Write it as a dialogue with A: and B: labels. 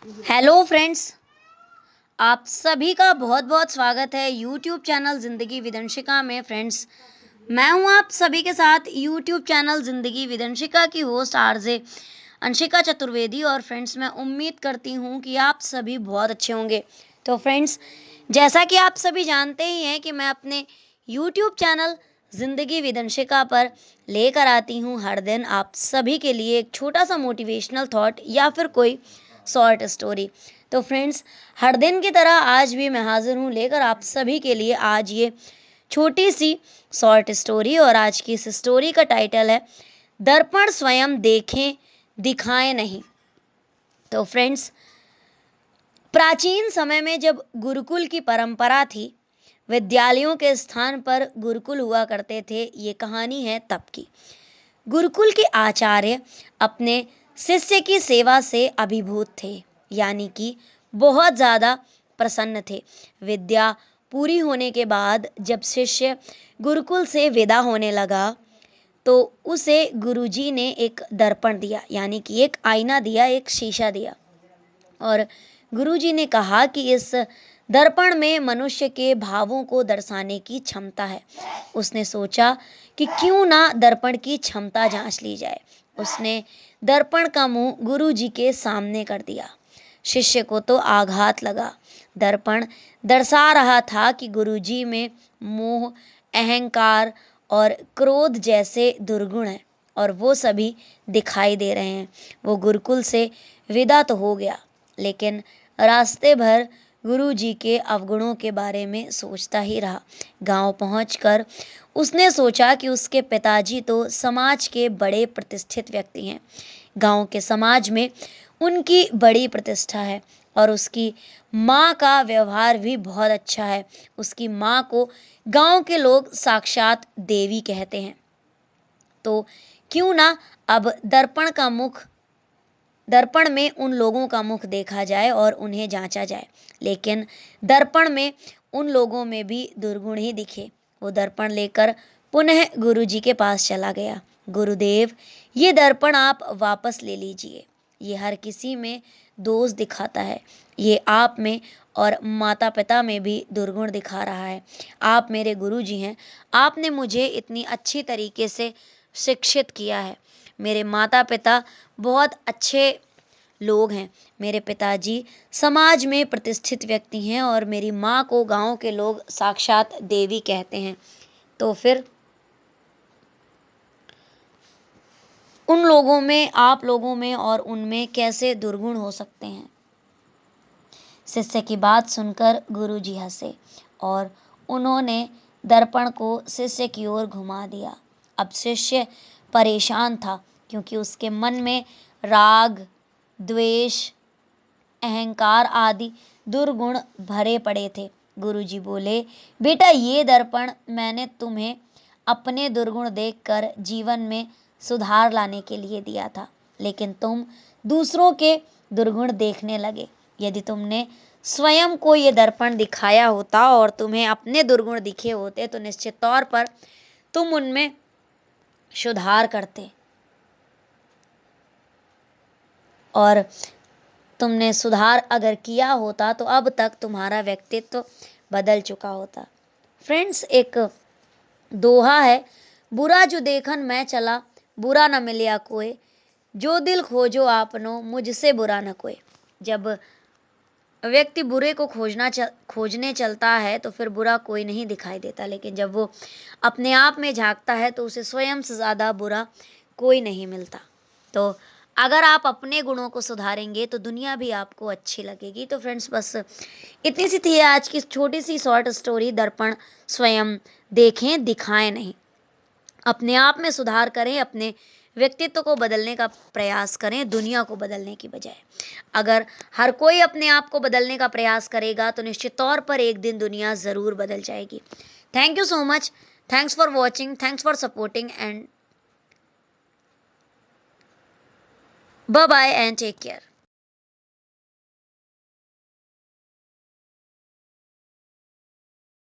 A: Hello friends, आप सभी का बहुत बहुत स्वागत है यूट्यूब चैनल ज़िंदगी विदंशिका में। फ्रेंड्स, मैं हूं आप सभी के साथ यूट्यूब चैनल ज़िंदगी विदंशिका की होस्ट आरजे अंशिका चतुर्वेदी। और फ्रेंड्स, मैं उम्मीद करती हूं कि आप सभी बहुत अच्छे होंगे। तो फ्रेंड्स, जैसा कि आप सभी जानते ही हैं कि मैं अपने यूट्यूब चैनल ज़िंदगी विदंशिका पर लेकर आती हूं हर दिन आप सभी के लिए एक छोटा सा मोटिवेशनल थॉट या फिर कोई शॉर्ट स्टोरी। तो फ्रेंड्स, हर दिन की तरह आज भी मैं हाजिर हूँ लेकर आप सभी के लिए आज ये छोटी सी शॉर्ट स्टोरी। और आज की इस स्टोरी का टाइटल है दर्पण स्वयं देखें, दिखाएं नहीं। तो फ्रेंड्स, प्राचीन समय में जब गुरुकुल की परंपरा थी, विद्यालयों के स्थान पर गुरुकुल हुआ करते थे। ये कहानी है तब की। गुरुकुल के आचार्य अपने शिष्य की सेवा से अभिभूत थे, यानी कि बहुत ज़्यादा प्रसन्न थे। विद्या पूरी होने के बाद जब शिष्य गुरुकुल से विदा होने लगा तो उसे गुरुजी ने एक दर्पण दिया, यानी कि एक आईना दिया, एक शीशा दिया। और गुरुजी ने कहा कि इस दर्पण में मनुष्य के भावों को दर्शाने की क्षमता है। उसने सोचा कि क्यों ना दर्पण की क्षमता जांच ली जाए। उसने दर्पण का मुंह गुरुजी के सामने कर दिया। शिष्य को तो आघात लगा। दर्पण दर्शा रहा था कि गुरुजी में मोह, अहंकार और क्रोध जैसे दुर्गुण हैं और वो सभी दिखाई दे रहे हैं। वो गुरुकुल से विदा तो हो गया, लेकिन रास्ते भर गुरुजी के अवगुणों के बारे में सोचता ही रहा। गांव पहुंचकर उसने सोचा कि उसके पिताजी तो समाज के बड़े प्रतिष्ठित व्यक्ति हैं। गांव के समाज में उनकी बड़ी प्रतिष्ठा है और उसकी माँ का व्यवहार भी बहुत अच्छा है। उसकी माँ को गांव के लोग साक्षात देवी कहते हैं। तो क्यों ना अब दर्पण में उन लोगों का मुख देखा जाए और उन्हें जांचा जाए। लेकिन दर्पण में उन लोगों में भी दुर्गुण ही दिखे। वो दर्पण लेकर पुनः गुरुजी के पास चला गया। गुरुदेव, ये दर्पण आप वापस ले लीजिए। ये हर किसी में दोष दिखाता है। ये आप में और माता पिता में भी दुर्गुण दिखा रहा है। आप मेरे गुरुजी हैं। आपने मुझे इतनी अच्छी तरीके से शिक्षित किया है। मेरे माता पिता बहुत अच्छे लोग हैं। मेरे पिताजी समाज में प्रतिष्ठित व्यक्ति हैं और मेरी माँ को गांव के लोग साक्षात देवी कहते हैं। तो फिर उन लोगों में, आप लोगों में और उनमें कैसे दुर्गुण हो सकते हैं? शिष्य की बात सुनकर गुरुजी हंसे और उन्होंने दर्पण को शिष्य की ओर घुमा दिया। अब शिष्य परेशान था क्योंकि उसके मन में राग, द्वेष, अहंकार आदि दुर्गुण भरे पड़े थे। गुरुजी बोले, बेटा, ये दर्पण मैंने तुम्हें अपने दुर्गुण देखकर जीवन में सुधार लाने के लिए दिया था, लेकिन तुम दूसरों के दुर्गुण देखने लगे। यदि तुमने स्वयं को ये दर्पण दिखाया होता और तुम्हें अपने दुर्गुण दिखे होते तो निश्चित तौर पर तुम उनमें सुधार करते और तुमने सुधार अगर किया होता तो अब तक तुम्हारा व्यक्तित्व बदल चुका होता। फ्रेंड्स, एक दोहा है, बुरा जो देखन मैं चला, बुरा न मिलिया कोई, जो दिल खोजो आपनो, मुझसे बुरा न कोई। जब व्यक्ति बुरे को खोजने चलता है तो फिर बुरा कोई नहीं दिखाई देता, लेकिन जब वो अपने आप में झांकता है तो उसे स्वयं से ज़्यादा बुरा कोई नहीं मिलता। तो अगर आप अपने गुणों को सुधारेंगे तो दुनिया भी आपको अच्छी लगेगी। तो फ्रेंड्स, बस इतनी सी थी आज की छोटी सी शॉर्ट स्टोरी। दर्पण स्वयं देखें, दिखाएं नहीं। अपने आप में सुधार करें, अपने व्यक्तित्व को बदलने का प्रयास करें, दुनिया को बदलने की बजाय। अगर हर कोई अपने आप को बदलने का प्रयास करेगा तो निश्चित तौर पर एक दिन दुनिया ज़रूर बदल जाएगी। Thank you so much. Thanks for watching, thanks for supporting and bye bye and take care.